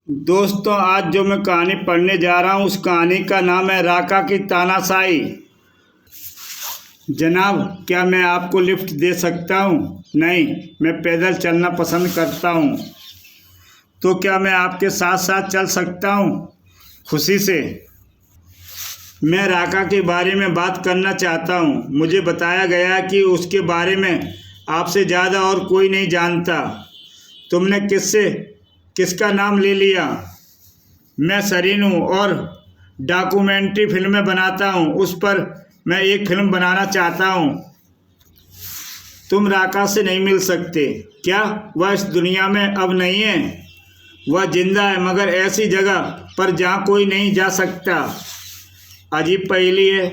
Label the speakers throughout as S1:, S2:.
S1: दोस्तों, आज जो मैं कहानी पढ़ने जा रहा हूँ उस कहानी का नाम है राका की तानाशाही। जनाब, क्या मैं आपको लिफ्ट दे सकता हूँ? नहीं, मैं पैदल चलना पसंद करता हूँ। तो क्या मैं आपके साथ साथ चल सकता हूँ? खुशी से। मैं राका के बारे में बात करना चाहता हूँ। मुझे बताया गया कि उसके बारे में आपसे ज़्यादा और कोई नहीं जानता। तुमने किसका नाम ले लिया? मैं सरीन हूँ और डॉक्यूमेंट्री फिल्में बनाता हूँ। उस पर मैं एक फिल्म बनाना चाहता हूँ। तुम राका से नहीं मिल सकते। क्या वह इस दुनिया में अब नहीं है? वह जिंदा है, मगर ऐसी जगह पर जहाँ कोई नहीं जा सकता। अजीब पहेली है।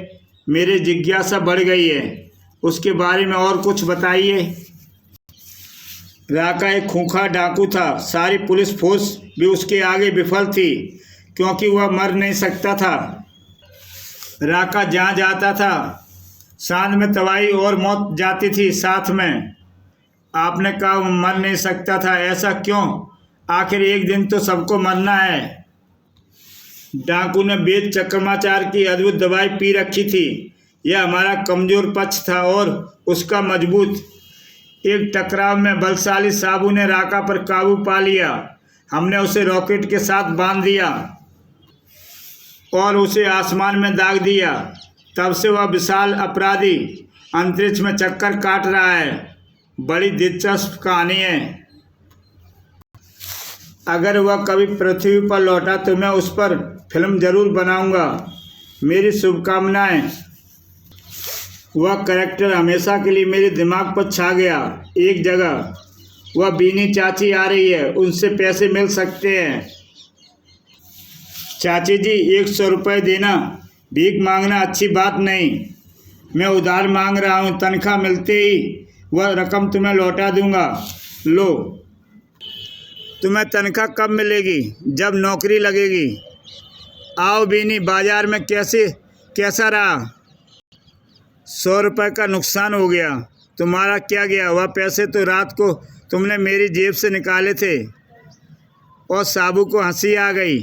S1: मेरी जिज्ञासा बढ़ गई है। उसके बारे में और कुछ बताइए। राका एक खूंखार डाकू था। सारी पुलिस फोर्स भी उसके आगे विफल थी, क्योंकि वह मर नहीं सकता था। राका जहाँ जाता था, सांझ में तबाही और मौत जाती थी साथ में। आपने कहा वो मर नहीं सकता था, ऐसा क्यों? आखिर एक दिन तो सबको मरना है। डाकू ने वेद चक्रमाचार की अद्भुत दवाई पी रखी थी। यह हमारा कमजोर पक्ष था और उसका मजबूत। एक टकराव में बलशाली साबू ने राका पर काबू पा लिया। हमने उसे रॉकेट के साथ बांध दिया और उसे आसमान में दाग दिया। तब से वह विशाल अपराधी अंतरिक्ष में चक्कर काट रहा है। बड़ी दिलचस्प कहानी है। अगर वह कभी पृथ्वी पर लौटा तो मैं उस पर फिल्म जरूर बनाऊंगा। मेरी शुभकामनाएं। वह कैरेक्टर हमेशा के लिए मेरे दिमाग पर छा गया। एक जगह वह बीनी चाची आ रही है, उनसे पैसे मिल सकते हैं। चाची जी, 100 रुपये देना। भीख मांगना अच्छी बात नहीं। मैं उधार मांग रहा हूँ। तनख्वाह मिलते ही वह रकम तुम्हें लौटा दूंगा। लो। तुम्हें तनख्वाह कब मिलेगी? जब नौकरी लगेगी। आओ बीनी, बाजार में कैसा रहा? 100 रुपये का नुकसान हो गया। तुम्हारा क्या गया? वह पैसे तो रात को तुमने मेरी जेब से निकाले थे। और साबू को हंसी आ गई।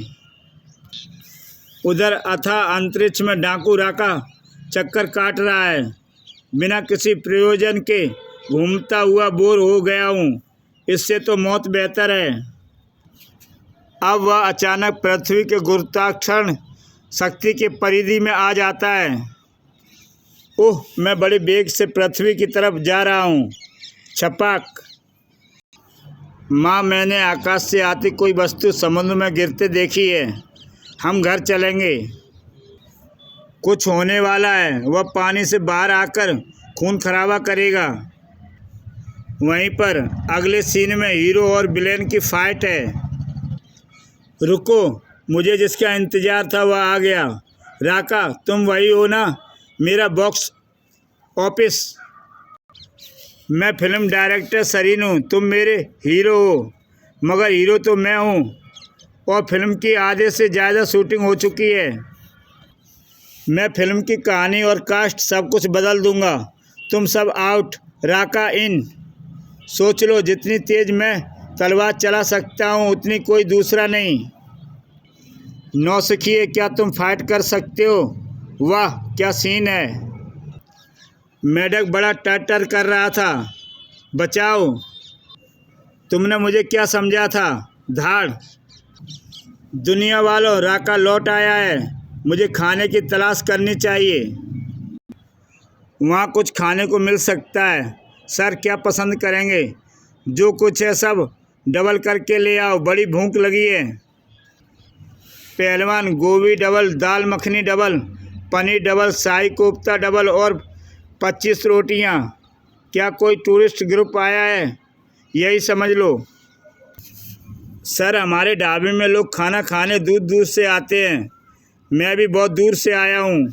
S1: उधर अथाह अंतरिक्ष में डाकू राका चक्कर काट रहा है। बिना किसी प्रयोजन के घूमता हुआ बोर हो गया हूँ। इससे तो मौत बेहतर है। अब वह अचानक पृथ्वी के गुरुत्वाकर्षण शक्ति के परिधि में आ जाता है। ओह, मैं बड़े वेग से पृथ्वी की तरफ जा रहा हूँ। छपाक। माँ, मैंने आकाश से आती कोई वस्तु समुद्र में गिरते देखी है। हम घर चलेंगे। कुछ होने वाला है। वह पानी से बाहर आकर खून खराबा करेगा। वहीं पर अगले सीन में हीरो और विलेन की फाइट है। रुको, मुझे जिसका इंतजार था वह आ गया। राका, तुम वही हो ना? मेरा बॉक्स ऑफिस। मैं फिल्म डायरेक्टर सरीन हूँ। तुम मेरे हीरो हो, मगर हीरो तो मैं हूँ। और फिल्म की आधे से ज़्यादा शूटिंग हो चुकी है। मैं फिल्म की कहानी और कास्ट सब कुछ बदल दूंगा। तुम सब आउट, राका इन। सोच लो, जितनी तेज मैं तलवार चला सकता हूँ उतनी कोई दूसरा नहीं। नौसिखिए, क्या तुम फाइट कर सकते हो? वाह, क्या सीन है। मेढक बड़ा टर कर रहा था। बचाओ। तुमने मुझे क्या समझा था? धाड़। दुनिया वालों, राका लौट आया है। मुझे खाने की तलाश करनी चाहिए। वहाँ कुछ खाने को मिल सकता है। सर, क्या पसंद करेंगे? जो कुछ है सब डबल करके ले आओ, बड़ी भूख लगी है। पहलवान, गोभी डबल, दाल मखनी डबल, पनीर डबल, शाही कोफ्ता डबल और 25 रोटियां। क्या कोई टूरिस्ट ग्रुप आया है? यही समझ लो। सर, हमारे ढाबे में लोग खाना खाने दूर दूर से आते हैं। मैं भी बहुत दूर से आया हूँ।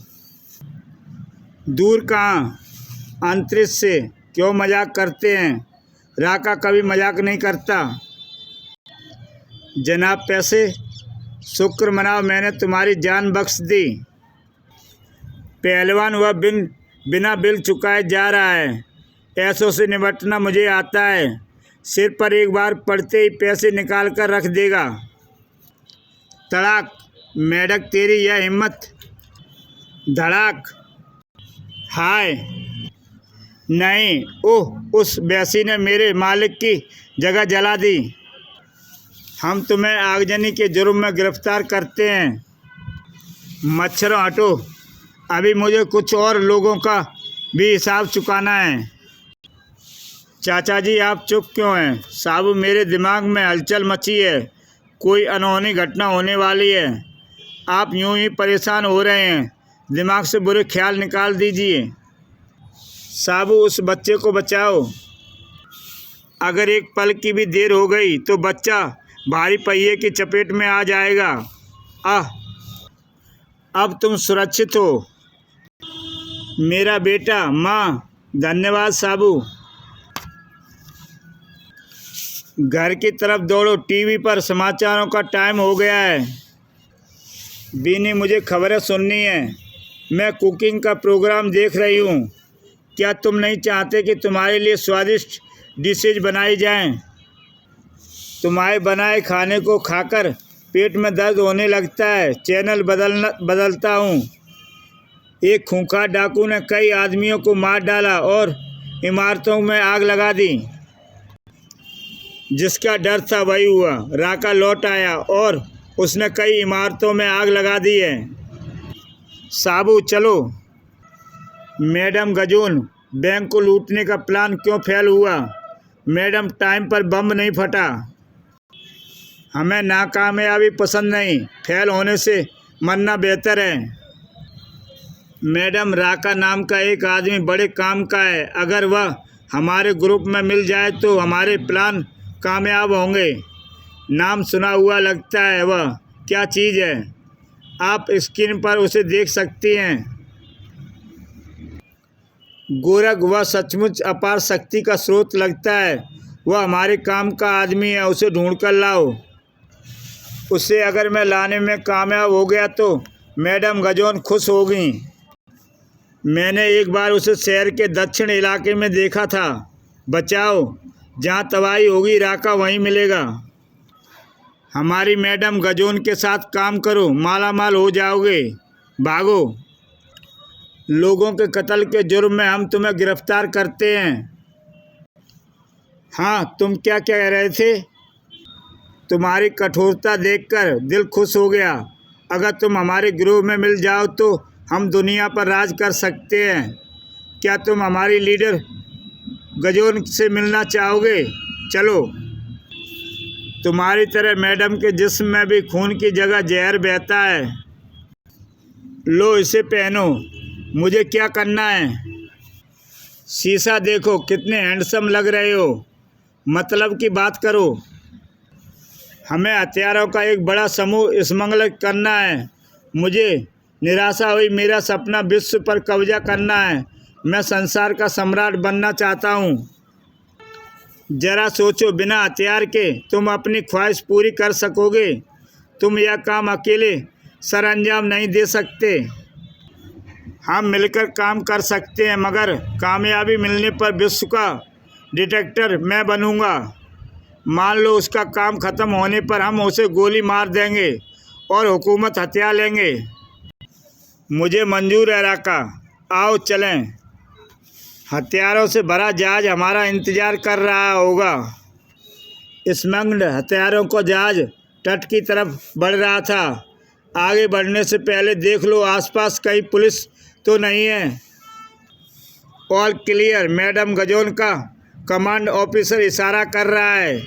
S1: दूर कहाँ? अंतरिक्ष से। क्यों मजाक करते हैं? राका कभी मजाक नहीं करता। जनाब, पैसे? शुक्र मनाओ, मैंने तुम्हारी जान बख्श दी। पहलवान, वह बिना बिल चुकाए जा रहा है। ऐसों से निपटना मुझे आता है। सिर पर एक बार पड़ते ही पैसे निकाल कर रख देगा। तड़ाक, मेढक तेरी यह हिम्मत। धड़ाक, हाय नहीं, ओह, उस बेसी ने मेरे मालिक की जगह जला दी। हम तुम्हें आगजनी के जुर्म में गिरफ्तार करते हैं। मच्छरों हटो, अभी मुझे कुछ और लोगों का भी हिसाब चुकाना है। चाचा जी आप चुप क्यों हैं? साहब मेरे दिमाग में हलचल मची है, कोई अनहोनी घटना होने वाली है। आप यूं ही परेशान हो रहे हैं, दिमाग से बुरे ख्याल निकाल दीजिए। साबू उस बच्चे को बचाओ, अगर एक पल की भी देर हो गई तो बच्चा भारी पहिए की चपेट में आ जाएगा। आह, अब तुम सुरक्षित हो मेरा बेटा। माँ धन्यवाद साबू। घर की तरफ दौड़ो, टीवी पर समाचारों का टाइम हो गया है। बीनी मुझे खबरें सुननी है, मैं कुकिंग का प्रोग्राम देख रही हूँ। क्या तुम नहीं चाहते कि तुम्हारे लिए स्वादिष्ट डिशेज बनाई जाएं? तुम्हारे बनाए खाने को खाकर पेट में दर्द होने लगता है। चैनल बदलता हूँ। एक खूंखार डाकू ने कई आदमियों को मार डाला और इमारतों में आग लगा दी। जिसका डर था वही हुआ। राका लौट आया और उसने कई इमारतों में आग लगा दी है। साबू चलो। मैडम गजोन, बैंक को लूटने का प्लान क्यों फेल हुआ? मैडम टाइम पर बम नहीं फटा। हमें नाकामयाबी पसंद नहीं, फेल होने से मरना बेहतर है। मैडम राका नाम का एक आदमी बड़े काम का है, अगर वह हमारे ग्रुप में मिल जाए तो हमारे प्लान कामयाब होंगे। नाम सुना हुआ लगता है, वह क्या चीज़ है? आप स्क्रीन पर उसे देख सकती हैं। गोरख, वह सचमुच अपार शक्ति का स्रोत लगता है। वह हमारे काम का आदमी है, उसे ढूंढ कर लाओ। उसे अगर मैं लाने में कामयाब हो गया तो मैडम गजोन खुश होगी। मैंने एक बार उसे शहर के दक्षिण इलाके में देखा था। बचाओ, जहाँ तबाही होगी राका वहीं मिलेगा। हमारी मैडम गजोन के साथ काम करो, माला माल हो जाओगे। भागो। लोगों के कत्ल के जुर्म में हम तुम्हें गिरफ्तार करते हैं। हाँ, तुम क्या कह रहे थे? तुम्हारी कठोरता देखकर दिल खुश हो गया। अगर तुम हमारे गिरोह में मिल जाओ तो हम दुनिया पर राज कर सकते हैं। क्या तुम हमारी लीडर गजोन से मिलना चाहोगे? चलो। तुम्हारी तरह मैडम के जिस्म में भी खून की जगह जहर बहता है। लो इसे पहनो। मुझे क्या करना है? शीशा देखो, कितने हैंडसम लग रहे हो। मतलब की बात करो। हमें हथियारों का एक बड़ा समूह स्मगल करना है। मुझे निराशा हुई। मेरा सपना विश्व पर कब्जा करना है। मैं संसार का सम्राट बनना चाहता हूँ। जरा सोचो, बिना हथियार के तुम अपनी ख्वाहिश पूरी कर सकोगे? तुम यह काम अकेले सरअंजाम नहीं दे सकते। हम मिलकर काम कर सकते हैं, मगर कामयाबी मिलने पर विश्व का डिटेक्टर मैं बनूंगा। मान लो उसका काम ख़त्म होने पर हम उसे गोली मार देंगे और हुकूमत हथियार लेंगे। मुझे मंजूर है राका, आओ चलें। हथियारों से भरा जहाज हमारा इंतज़ार कर रहा होगा। स्मग्ल्ड हथियारों को जहाज तट की तरफ बढ़ रहा था। आगे बढ़ने से पहले देख लो आसपास कहीं पुलिस तो नहीं है। All clear. मैडम गजोन का कमांड ऑफिसर इशारा कर रहा है।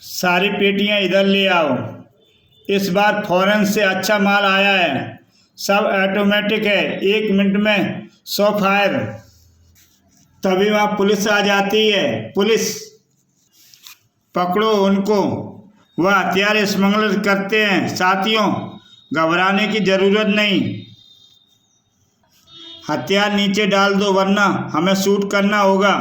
S1: सारी पेटियां इधर ले आओ। इस बार फॉरेन से अच्छा माल आया है। सब ऑटोमेटिक है। 1 मिनट में 100 फायर। तभी वहाँ पुलिस आ जाती है। पुलिस, पकड़ो उनको। वह हथियार स्मगलर करते हैं। साथियों, घबराने की ज़रूरत नहीं। हथियार नीचे डाल दो वरना हमें शूट करना होगा।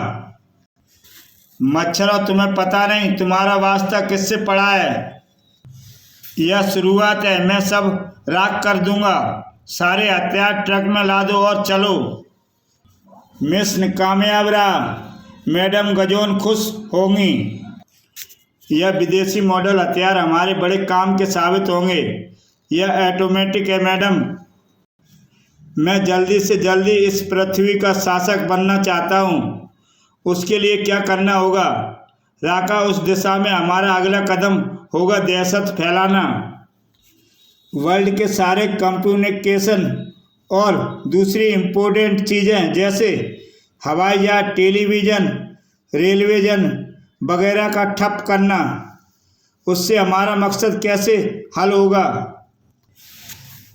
S1: मच्छरों, तुम्हें पता नहीं तुम्हारा वास्ता किससे पड़ा है। यह शुरुआत है, मैं सब राख कर दूंगा। सारे हथियार ट्रक में ला दो और चलो। मिशन कामयाब रहा। मैडम गजोन खुश होंगी। यह विदेशी मॉडल हथियार हमारे बड़े काम के साबित होंगे। यह ऑटोमेटिक है मैडम। मैं जल्दी से जल्दी इस पृथ्वी का शासक बनना चाहता हूँ। उसके लिए क्या करना होगा? राका, उस दिशा में हमारा अगला कदम होगा दहशत फैलाना। वर्ल्ड के सारे कम्युनिकेशन और दूसरी इम्पोर्टेंट चीज़ें जैसे हवाई जहाज, टेलीविज़न, रेलवेजन वगैरह का ठप करना। उससे हमारा मकसद कैसे हल होगा?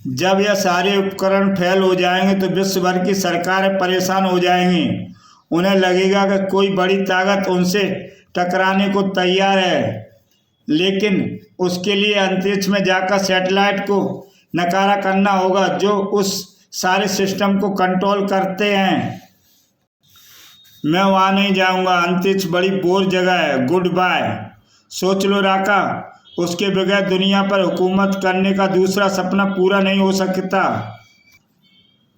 S1: जब यह सारे उपकरण फेल हो जाएंगे तो विश्व भर की सरकारें परेशान हो जाएंगी। उन्हें लगेगा कि कोई बड़ी ताकत उनसे टकराने को तैयार है। लेकिन उसके लिए अंतरिक्ष में जाकर सैटेलाइट को नकारा करना होगा जो उस सारे सिस्टम को कंट्रोल करते हैं। मैं वहाँ नहीं जाऊँगा। अंतरिक्ष बड़ी बोर जगह है। Goodbye. सोच लो राका, उसके बगैर दुनिया पर हुकूमत करने का दूसरा सपना पूरा नहीं हो सकता।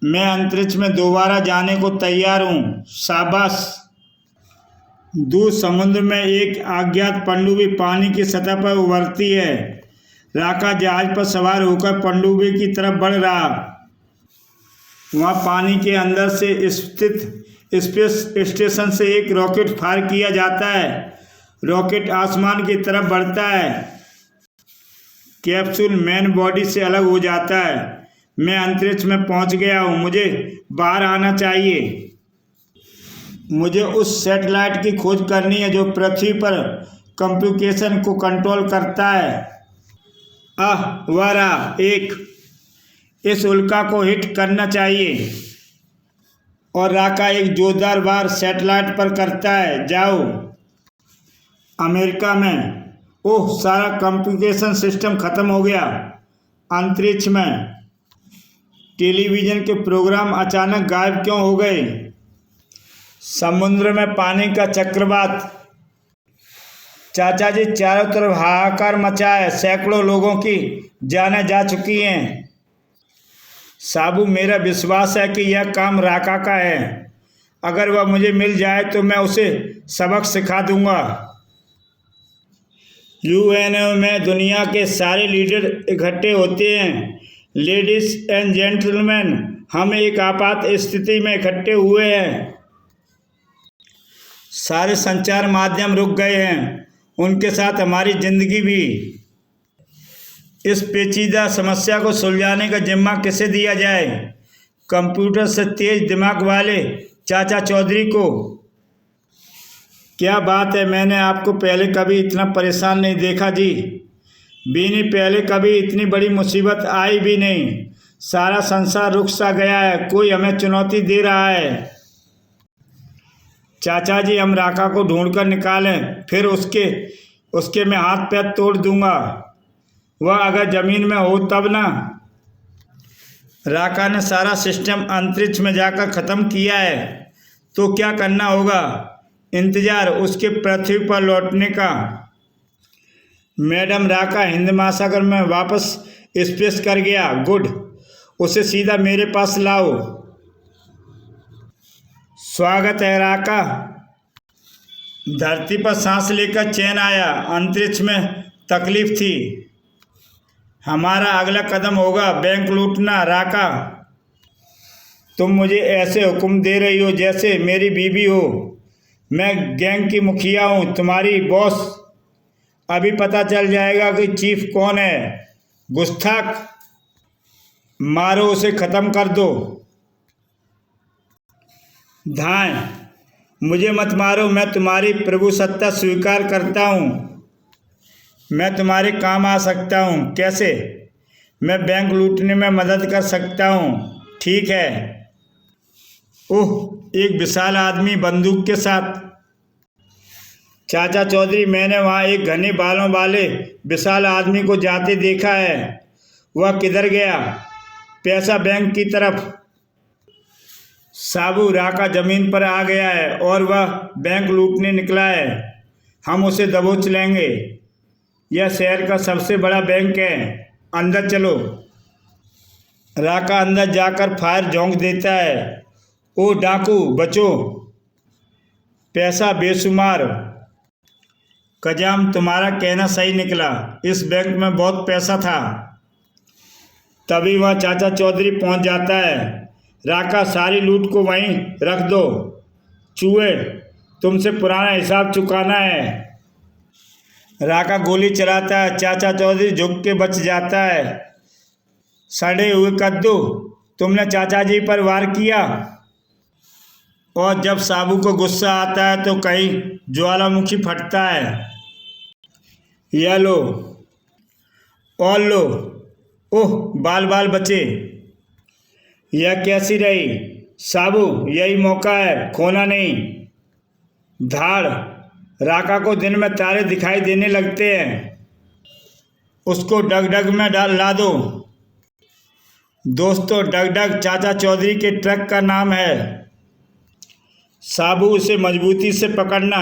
S1: मैं अंतरिक्ष में दोबारा जाने को तैयार हूँ। शाबाश। दूर समुद्र में एक अज्ञात पनडुब्बी पानी की सतह पर उभरती है। राका जहाज पर सवार होकर पनडुब्बी की तरफ बढ़ रहा। वहाँ पानी के अंदर से स्थित स्पेस स्टेशन से एक रॉकेट फायर किया जाता है। रॉकेट आसमान की तरफ बढ़ता है। कैप्सूल मेन बॉडी से अलग हो जाता है। मैं अंतरिक्ष में पहुंच गया हूं। मुझे बाहर आना चाहिए। मुझे उस सैटेलाइट की खोज करनी है जो पृथ्वी पर कम्युनिकेशन को कंट्रोल करता है। वह रहा एक। इस उल्का को हिट करना चाहिए। और राका एक जोरदार वार सैटेलाइट पर करता है। जाओ। अमेरिका में ओह, सारा कम्युनिकेशन सिस्टम खत्म हो गया। अंतरिक्ष में टेलीविज़न के प्रोग्राम अचानक गायब क्यों हो गए? समुद्र में पानी का चक्रवात। चाचा जी, चारों तरफ हाहाकार मचा है। सैकड़ों लोगों की जानें जा चुकी हैं। साबू, मेरा विश्वास है कि यह काम राका का है। अगर वह मुझे मिल जाए तो मैं उसे सबक सिखा दूंगा। यूएनओ में दुनिया के सारे लीडर इकट्ठे होते हैं। लेडीज एंड जेंटलमैन, हम एक आपात स्थिति में इकट्ठे हुए हैं। सारे संचार माध्यम रुक गए हैं, उनके साथ हमारी जिंदगी भी। इस पेचीदा समस्या को सुलझाने का जिम्मा किसे दिया जाए? कंप्यूटर से तेज दिमाग वाले चाचा चौधरी को। क्या बात है, मैंने आपको पहले कभी इतना परेशान नहीं देखा जी। बीनी, पहले कभी इतनी बड़ी मुसीबत आई भी नहीं। सारा संसार रुक सा गया है। कोई हमें चुनौती दे रहा है। चाचा जी, हम राका को ढूंढकर निकालें, फिर उसके मैं हाथ पैर तोड़ दूंगा। वह अगर जमीन में हो तब ना। राका ने सारा सिस्टम अंतरिक्ष में जाकर ख़त्म किया है। तो क्या करना होगा? इंतजार उसके पृथ्वी पर लौटने का। मैडम, राका हिंद महासागर में वापस स्पेस कर गया। गुड। उसे सीधा मेरे पास लाओ। स्वागत है राका। धरती पर सांस लेकर चैन आया। अंतरिक्ष में तकलीफ थी। हमारा अगला कदम होगा बैंक लूटना। राका, तुम मुझे ऐसे हुक्म दे रही हो जैसे मेरी बीवी हो। मैं गैंग की मुखिया हूँ, तुम्हारी बॉस। अभी पता चल जाएगा कि चीफ कौन है। गुस्ताख, मारो उसे, ख़त्म कर दो। धाएं, मुझे मत मारो। मैं तुम्हारी प्रभुसत्ता स्वीकार करता हूँ। मैं तुम्हारे काम आ सकता हूँ। कैसे? मैं बैंक लूटने में मदद कर सकता हूँ। ठीक है। ओह, एक विशाल आदमी बंदूक के साथ। चाचा चौधरी, मैंने वहाँ एक घने बालों वाले विशाल आदमी को जाते देखा है। वह किधर गया? पैसा बैंक की तरफ। साबू, राका जमीन पर आ गया है और वह बैंक लूटने निकला है। हम उसे दबोच लेंगे। यह शहर का सबसे बड़ा बैंक है। अंदर चलो। राका अंदर जाकर फायर झोंक देता है। ओ डाकू, बचो। पैसा बेशुमार। कजाम, तुम्हारा कहना सही निकला, इस बैंक में बहुत पैसा था। तभी वह चाचा चौधरी पहुंच जाता है। राका, सारी लूट को वहीं रख दो, चूहे, तुमसे पुराना हिसाब चुकाना है। राका गोली चलाता है। चाचा चौधरी झुक के बच जाता है। सड़े हुए कद्दू, तुमने चाचा जी पर वार किया। और जब साबू को गुस्सा आता है तो कहीं ज्वालामुखी फटता है। यह लो और लो। ओह, बाल बाल बचे। यह कैसी रही साबू? यही मौका है, खोना नहीं। धाड़। राका को दिन में तारे दिखाई देने लगते हैं। उसको डगडग में ला दो। दोस्तों, डगडग चाचा चौधरी के ट्रक का नाम है। साबू, उसे मजबूती से पकड़ना,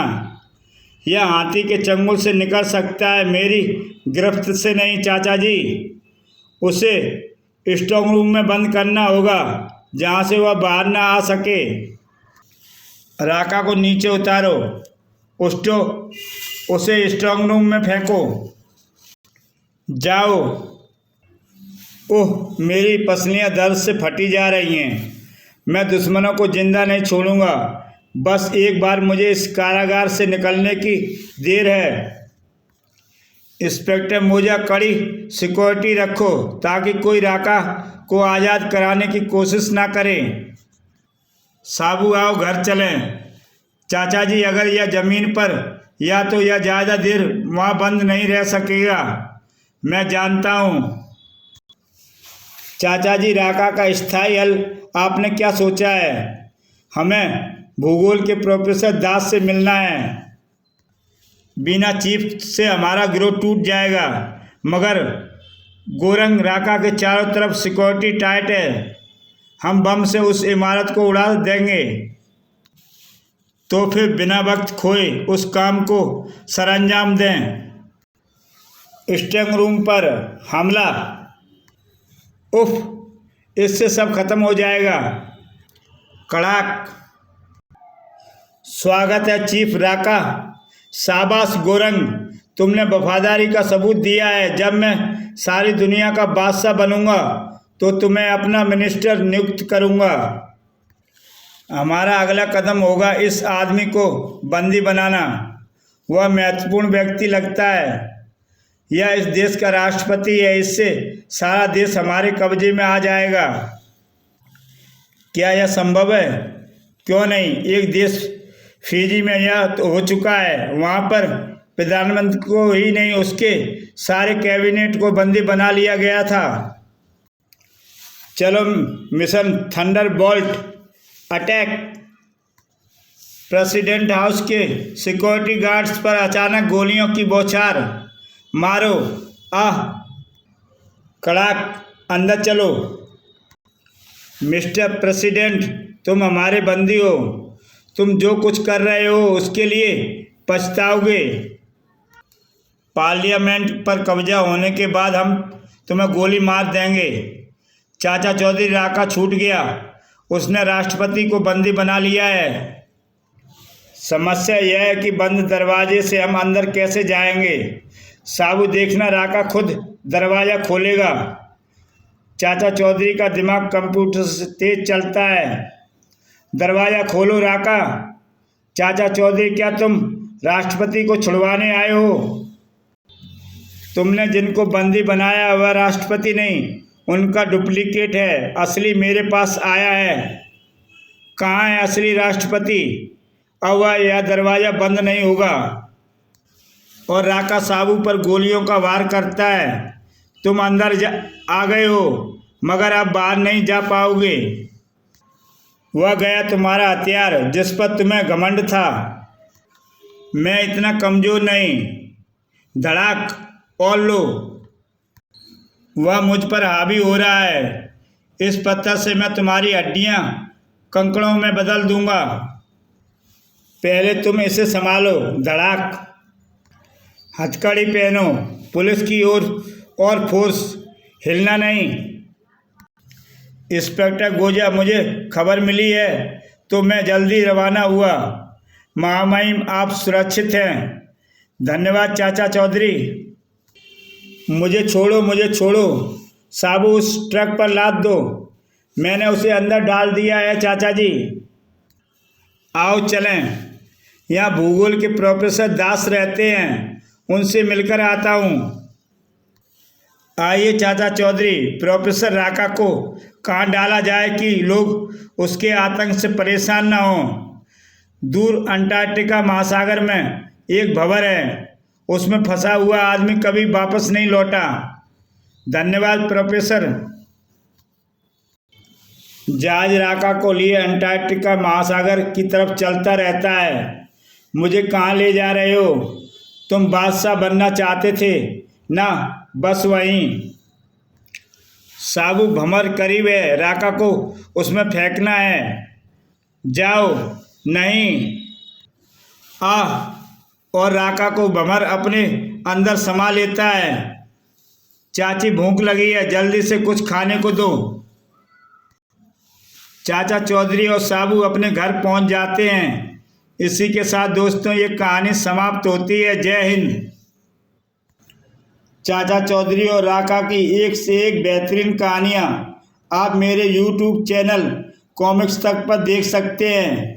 S1: यह हाथी के चंगुल से निकल सकता है, मेरी गिरफ्त से नहीं। चाचा जी, उसे स्ट्रांग रूम में बंद करना होगा, जहां से वह बाहर ना आ सके। राका को नीचे उतारो, उसे स्ट्रांग रूम में फेंको। जाओ। ओह, मेरी पसलियां दर्द से फटी जा रही हैं। मैं दुश्मनों को जिंदा नहीं छोड़ूंगा। बस एक बार मुझे इस कारागार से निकलने की देर है। इंस्पेक्टर मोजा, कड़ी सिक्योरिटी रखो ताकि कोई राका को आज़ाद कराने की कोशिश ना करे। साबू, आओ घर चलें। चाचा जी, अगर यह ज़मीन पर या तो यह ज़्यादा देर वहाँ बंद नहीं रह सकेगा, मैं जानता हूँ। चाचा जी, राका का स्थायी हल आपने क्या सोचा है? हमें भूगोल के प्रोफेसर दास से मिलना है। बिना चीफ से हमारा गिरोह टूट जाएगा। मगर गोरंग, राका के चारों तरफ सिक्योरिटी टाइट है। हम बम से उस इमारत को उड़ा देंगे। तो फिर बिना वक्त खोए उस काम को सरअंजाम दें। स्ट्रांग रूम पर हमला। उफ, इससे सब खत्म हो जाएगा। कड़ाक। स्वागत है चीफ राका। शाबाश गोरंग, तुमने वफादारी का सबूत दिया है। जब मैं सारी दुनिया का बादशाह बनूंगा तो तुम्हें अपना मिनिस्टर नियुक्त करूंगा। हमारा अगला कदम होगा इस आदमी को बंदी बनाना। वह महत्वपूर्ण व्यक्ति लगता है। यह इस देश का राष्ट्रपति है। इससे सारा देश हमारे कब्जे में आ जाएगा। क्या यह संभव है? क्यों नहीं। एक देश फिजी में यह तो हो चुका है। वहाँ पर प्रधानमंत्री को ही नहीं, उसके सारे कैबिनेट को बंदी बना लिया गया था। चलो, mission Thunderbolt attack. President house के सिक्योरिटी गार्ड्स पर अचानक गोलियों की बौछार। मारो। आह। कड़ाक। अंदर चलो। मिस्टर प्रेसिडेंट, तुम हमारे बंदी हो। तुम जो कुछ कर रहे हो उसके लिए पछताओगे। पार्लियामेंट पर कब्जा होने के बाद हम तुम्हें गोली मार देंगे। चाचा चौधरी राका छूट गया। उसने राष्ट्रपति को बंदी बना लिया है। समस्या यह है कि बंद दरवाजे से हम अंदर कैसे जाएंगे। साबू, देखना, राका खुद दरवाज़ा खोलेगा। चाचा चौधरी का दिमाग कंप्यूटर से तेज चलता है। दरवाज़ा खोलो राका। चाचा चौधरी, क्या तुम राष्ट्रपति को छुड़वाने आए हो? तुमने जिनको बंदी बनाया वह राष्ट्रपति नहीं, उनका डुप्लीकेट है। असली मेरे पास आया है। कहाँ है असली राष्ट्रपति? अब वह यह दरवाज़ा बंद नहीं होगा। और राका साबू पर गोलियों का वार करता है। तुम अंदर आ गए हो, मगर अब बाहर नहीं जा पाओगे। वह गया तुम्हारा हथियार जिस पर तुम्हें घमंड था। मैं इतना कमज़ोर नहीं। धड़ाक। और लो। वह मुझ पर हावी हो रहा है। इस पत्थर से मैं तुम्हारी हड्डियां कंकड़ों में बदल दूंगा। पहले तुम इसे संभालो। धड़ाक। हथकड़ी पहनो। पुलिस की ओर और फोर्स, हिलना नहीं। इंस्पेक्टर गोजा, मुझे खबर मिली है तो मैं जल्दी रवाना हुआ। महामहिम, आप सुरक्षित हैं। धन्यवाद चाचा चौधरी। मुझे छोड़ो। साबू उस ट्रक पर लाद दो। मैंने उसे अंदर डाल दिया है चाचा जी। आओ चलें। यहाँ भूगोल के प्रोफेसर दास रहते हैं, उनसे मिलकर आता हूँ। आइए चाचा चौधरी, प्रोफेसर राका को कहाँ डाला जाए कि लोग उसके आतंक से परेशान ना हों। दूर अंटार्कटिका महासागर में एक भंवर है, उसमें फंसा हुआ आदमी कभी वापस नहीं लौटा। धन्यवाद प्रोफेसर। जहाज राका को लिए अंटार्कटिका महासागर की तरफ चलता रहता है। मुझे कहाँ ले जा रहे हो? तुम बादशाह बनना चाहते थे ना? बस वहीं। साबू भंवर करीब है, राका को उसमें फेंकना है। जाओ। नहीं। और राका को भंवर अपने अंदर समा लेता है। चाची भूख लगी है, जल्दी से कुछ खाने को दो। चाचा चौधरी और साबू अपने घर पहुंच जाते हैं। इसी के साथ दोस्तों ये कहानी समाप्त होती है। जय हिंद। चाचा चौधरी और राका की एक से एक बेहतरीन कहानियाँ आप मेरे YouTube चैनल कॉमिक्स तक पर देख सकते हैं।